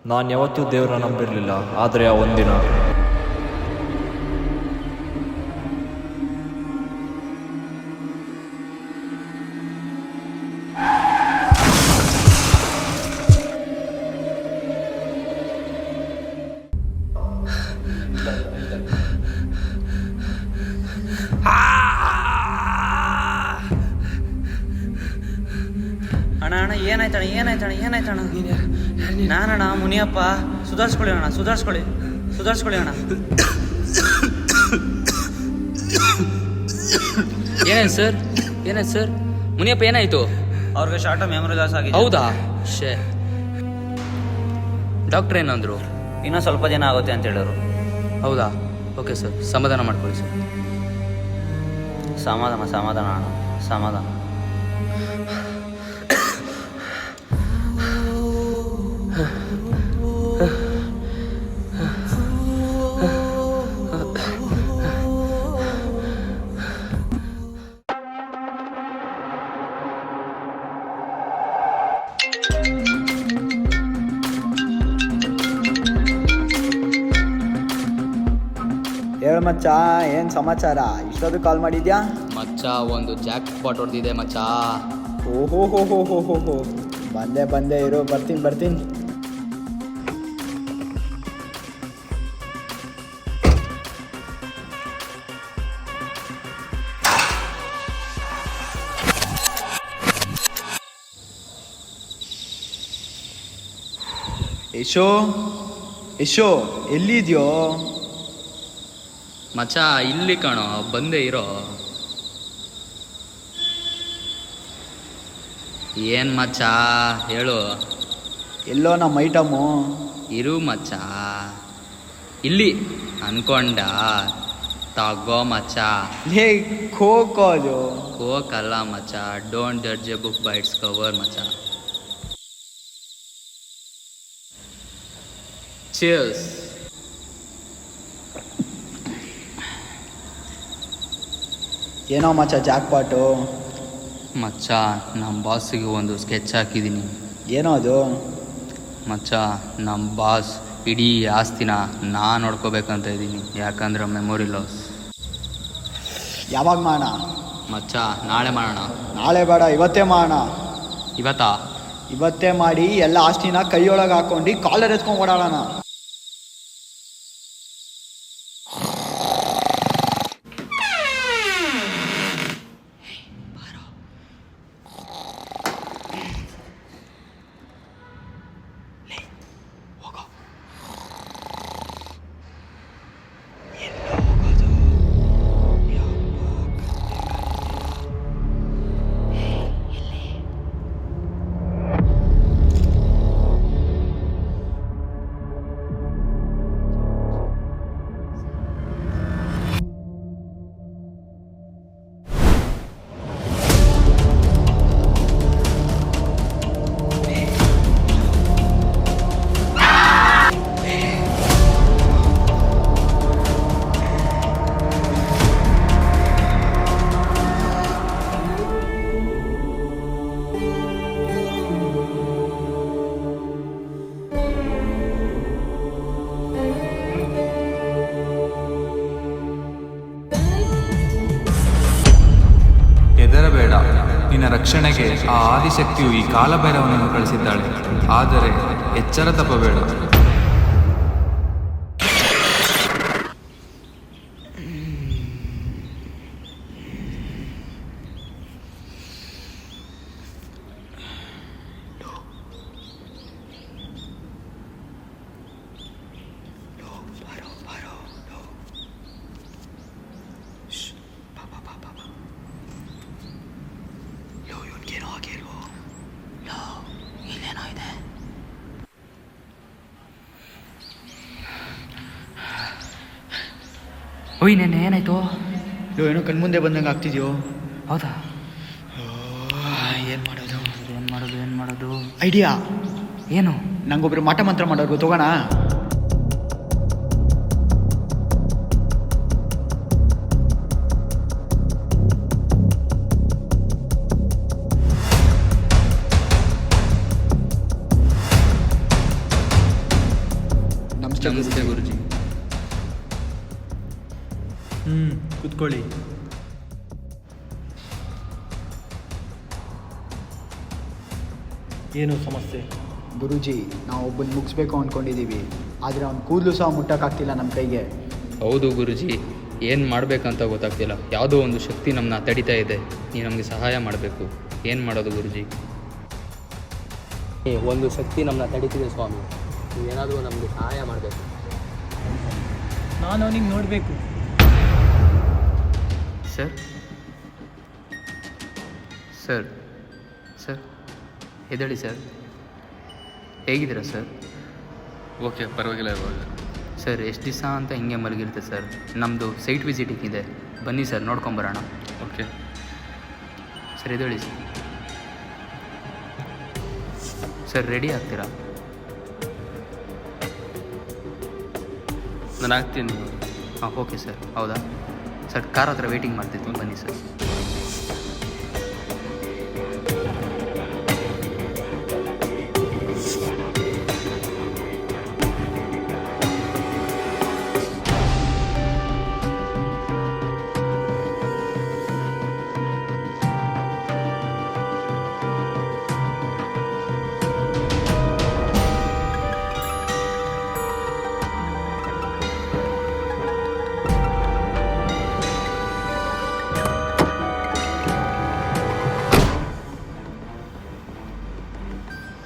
ನಾನು ಯಾವತ್ತೂ ದೇವರ ನಂಬಿರಲಿಲ್ಲ, ಆದರೆ ಆ ಒಂದಿನ ಅಣ್ಣ ಅಣ್ಣ ಏನಾಯ್ತಣ್ಣ ಏನಾಯ್ತಣ್ಣ ಏನಾಯ್ತಣ್ಣ ನಾನಣ್ಣ ಮುನಿಯಪ್ಪ. ಸುಧಾರಿಸ್ಕೊಳ್ಳಿ ಅಣ್ಣ, ಸುಧಾರಿಸ್ಕೊಳ್ಳಿ ಅಣ್ಣ. ಏನಾಯ್ತು ಸರ್ ಮುನಿಯಪ್ಪ ಏನಾಯ್ತು? ಅವ್ರಿಗೆ ಶಾರ್ಟ್ ಮೆಮೊರಿ ಲಾಸ್ ಆಗಿದೆ. ಹೌದಾ? ಡಾಕ್ಟ್ರ್ ಏನಂದ್ರು? ಇನ್ನೂ ಸ್ವಲ್ಪ ದಿನ ಆಗುತ್ತೆ ಅಂತ ಹೇಳಿದ್ರು. ಹೌದಾ? ಓಕೆ ಸರ್, ಸಮಾಧಾನ ಮಾಡ್ಕೊಳ್ಳಿ ಸರ್. ಸಮಾಧಾನ ಅಣ್ಣ, ಸಮಾಧಾನ. ಹೇಳು ಮಚ್ಚ, ಏನು ಸಮಾಚಾರ? ಇಷ್ಟೊಂದು ಕಾಲ್ ಮಾಡಿದ್ಯಾ? ಮಚ್ಚ ಒಂದು ಜಾಕ್ ಪಾಟ್ ಹೊಡೆದಿದೆ ಮಚ್ಚ. ಓಹೋ ಹೋ ಹೋ ಹೋ ಹೋ ಹೋ ಬಂದೆ ಇರು, ಬರ್ತೀನಿ. ಯಶೋ ಎಲ್ಲಿದ್ಯೋ? ಮಚ್ಚ ಇಲ್ಲಿ ಕಾಣೋ, ಬಂದೇ ಇರೋ. ಏನ್ ಮಚ್ಚ ಹೇಳು. ಎಲ್ಲೋ ನಮ್ಮ ಐಟಮು? ಇರು ಮಚ್ಚ, ಇಲ್ಲಿ ಅನ್ಕೊಂಡ. ತಗೋ ಮಚ್ಚ. ಲೇ ಖೋಖೋ ಅದು. ಕೋಕಲ್ಲ ಮಚ್ಚ, don't judge A book by it's cover ಮಚ್ಚ. ಚಿಯರ್ಸ್. ಏನೋ ಮಚ್ಚ ಜಾಕ್ ಪಾಟು? ಮಚ್ಚ ನಮ್ಮ ಬಾಸಿಗೆ ಒಂದು ಸ್ಕೆಚ್ ಹಾಕಿದ್ದೀನಿ. ಏನೋ ಅದು? ಮಚ್ಚ ನಮ್ಮ ಬಾಸ್ ಇಡೀ ಆಸ್ತಿನ ನಾನು ನೋಡ್ಕೋಬೇಕಂತ ಇದ್ದೀನಿ, ಯಾಕಂದ್ರೆ ಮೆಮೊರಿ ಲಾಸ್. ಯಾವಾಗ ಮಾಡೋಣ ಮಚ್ಚ? ನಾಳೆ ಮಾಡೋಣ. ನಾಳೆ ಬೇಡ, ಇವತ್ತೇ ಮಾಡೋಣ. ಇವತ್ತಾ? ಇವತ್ತೇ ಮಾಡಿ ಎಲ್ಲ ಆಸ್ತಿನ ಕೈಯೊಳಗೆ ಹಾಕೊಂಡು ಕಾಲರ್ ಎತ್ಕೊಂಡು ಓಡಾಡೋಣ. ಹೆದರಬೇಡ, ನಿನ್ನ ರಕ್ಷಣೆಗೆ ಆ ಆದಿಶಕ್ತಿಯು ಈ ಕಾಲಭೈರವನನ್ನು ಕಳಿಸಿದ್ದಾಳೆ. ಆದರೆ ಎಚ್ಚರ ತಪ್ಪಬೇಡ. ಓಯ್ ನೆನ್ನೆ ಏನಾಯ್ತು? ಏನೋ ಕಣ್ಮುಂದೆ ಬಂದಂಗೆ ಆಗ್ತಿದ್ಯೋ? ಹೌದಾ? ಏನು ಮಾಡೋದು? ಏನು ಮಾಡೋದು? ಐಡಿಯಾ ಏನು? ನಂಗೊಬ್ರು ಮಾಟ ಮಂತ್ರ ಮಾಡೋರು ತಗೋಣ. ನಮಸ್ತೆ ಗುರುಜಿ. ಕೂತ್ಕೊಳ್ಳಿ. ಏನು ಸಮಸ್ಯೆ? ಗುರುಜಿ, ನಾವು ಒಬ್ಬನ ಮುಗಿಸ್ಬೇಕು ಅಂದ್ಕೊಂಡಿದ್ದೀವಿ, ಆದರೆ ಅವ್ನ ಕೂದಲು ಸಹ ಮುಟ್ಟಕ್ಕಾಗ್ತಿಲ್ಲ ನಮ್ಮ ಕೈಗೆ. ಹೌದು ಗುರುಜಿ, ಏನು ಮಾಡಬೇಕಂತ ಗೊತ್ತಾಗ್ತಿಲ್ಲ. ಯಾವುದೋ ಒಂದು ಶಕ್ತಿ ನಮ್ಮನ್ನ ತಡಿತಾ ಇದೆ. ನೀವು ನಮಗೆ ಸಹಾಯ ಮಾಡಬೇಕು. ಏನು ಮಾಡೋದು ಗುರುಜಿ? ಒಂದು ಶಕ್ತಿ ನಮ್ಮನ್ನ ತಡೀತಿದೆ ಸ್ವಾಮಿ. ನೀವೇನಾದರೂ ನಮಗೆ ಸಹಾಯ ಮಾಡಬೇಕು. ನಾನು ಅವನಿಗೆ ನೋಡಬೇಕು. ಸರ್ ಸರ್ ಸರ್ ಎದ್ದೇಳಿ ಸರ್. ಹೇಗಿದ್ದೀರಾ ಸರ್? ಓಕೆ, ಪರವಾಗಿಲ್ಲ ಇವಾಗ. ಸರ್ ಎಷ್ಟು ದಿವಸ ಅಂತ ಹಿಂಗೆ ಮಲಗಿರುತ್ತೆ ಸರ್. ನಮ್ಮದು ಸೈಟ್ ವಿಸಿಟಿಂಗ್ ಇದೆ, ಬನ್ನಿ ಸರ್ ನೋಡ್ಕೊಂಬರೋಣ. ಓಕೆ ಸರ್ ಎದ್ದೇಳಿ ಸರ್. ಸರ್ ರೆಡಿ ಆಗ್ತೀರಾ? ನಾನು ಆಗ್ತೀನಿ. ಹಾಂ ಓಕೆ ಸರ್. ಹೌದಾ ಸರ್, ಕಾರ್ ಹತ್ರ ವೆಯ್ಟಿಂಗ್ ಮಾಡ್ತಿರ್ತೀನಿ, ಬನ್ನಿ ಸರ್.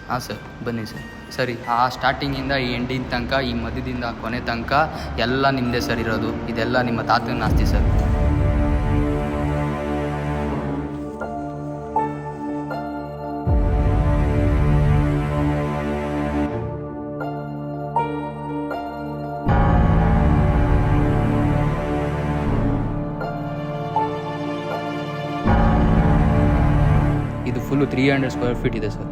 ಹಾಂ ಸರ್, ಬನ್ನಿ ಸರ್. ಸರಿ, ಆ ಸ್ಟಾರ್ಟಿಂಗಿಂದ ಈ ಎಂಡಿನ ತನಕ, ಈ ಮಧ್ಯದಿಂದ ಕೊನೆ ತನಕ ಎಲ್ಲ ನಿಮ್ಮದೇ ಸರ್ ಇರೋದು. ಇದೆಲ್ಲ ನಿಮ್ಮ ತಾತನ ಆಸ್ತಿ ಸರ್. ಇದು ಫುಲ್ಲು 300 ಸ್ಕ್ವೇರ್ ಫೀಟ್ ಇದೆ ಸರ್.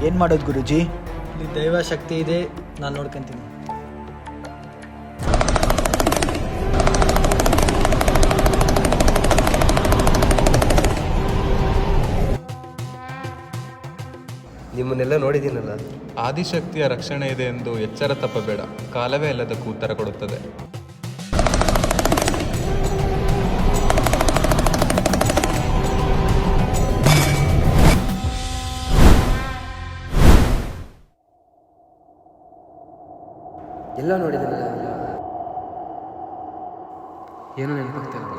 ಏನು ಮಾಡೋದು ಗುರುಜಿ? ಇಲ್ಲಿ ದೈವ ಶಕ್ತಿ ಇದೆ, ನಾನು ನೋಡ್ಕೊಂತೀನಿ. ನಿಮ್ಮನ್ನೆಲ್ಲ ನೋಡಿದ್ದೀನಲ್ಲ. ಆದಿಶಕ್ತಿಯ ರಕ್ಷಣೆ ಇದೆ ಎಂದು ಎಚ್ಚರ ತಪ್ಪಬೇಡ. ಕಾಲವೇ ಎಲ್ಲದಕ್ಕೂ ಉತ್ತರ ಕೊಡುತ್ತದೆ. ಎಲ್ಲ ನೋಡಿದ್ದೀನಲ್ಲ. ಏನೂ ನೆನಪಾಗ್ತಾ ಇಲ್ಲ.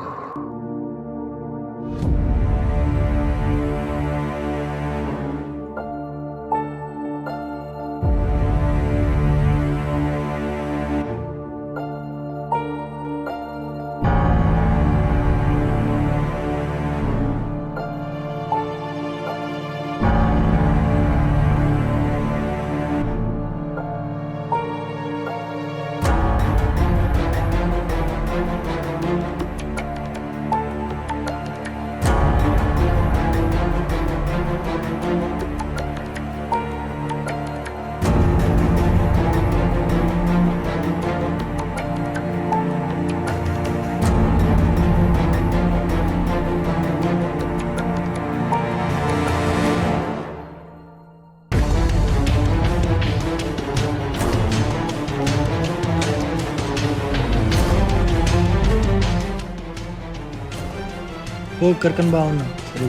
ಹೋಗಿ ಕರ್ಕೊಂಡು ಬಾ ಅವನ್ನ. ಸರಿ.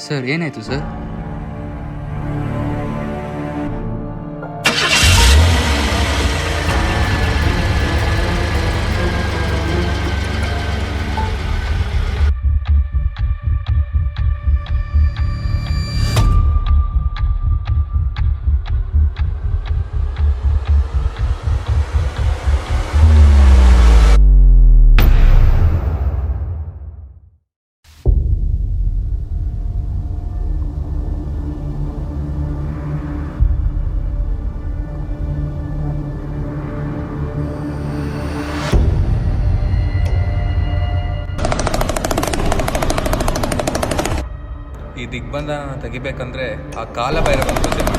ಸರ್ ಏನಾಯಿತು ಸರ್? ಈ ದಿಗ್ಬಂಧನ ತೆಗಿಬೇಕಂದ್ರೆ ಆ ಕಾಲಭೈರವನ ಪೂಜೆ ಮಾಡಿ.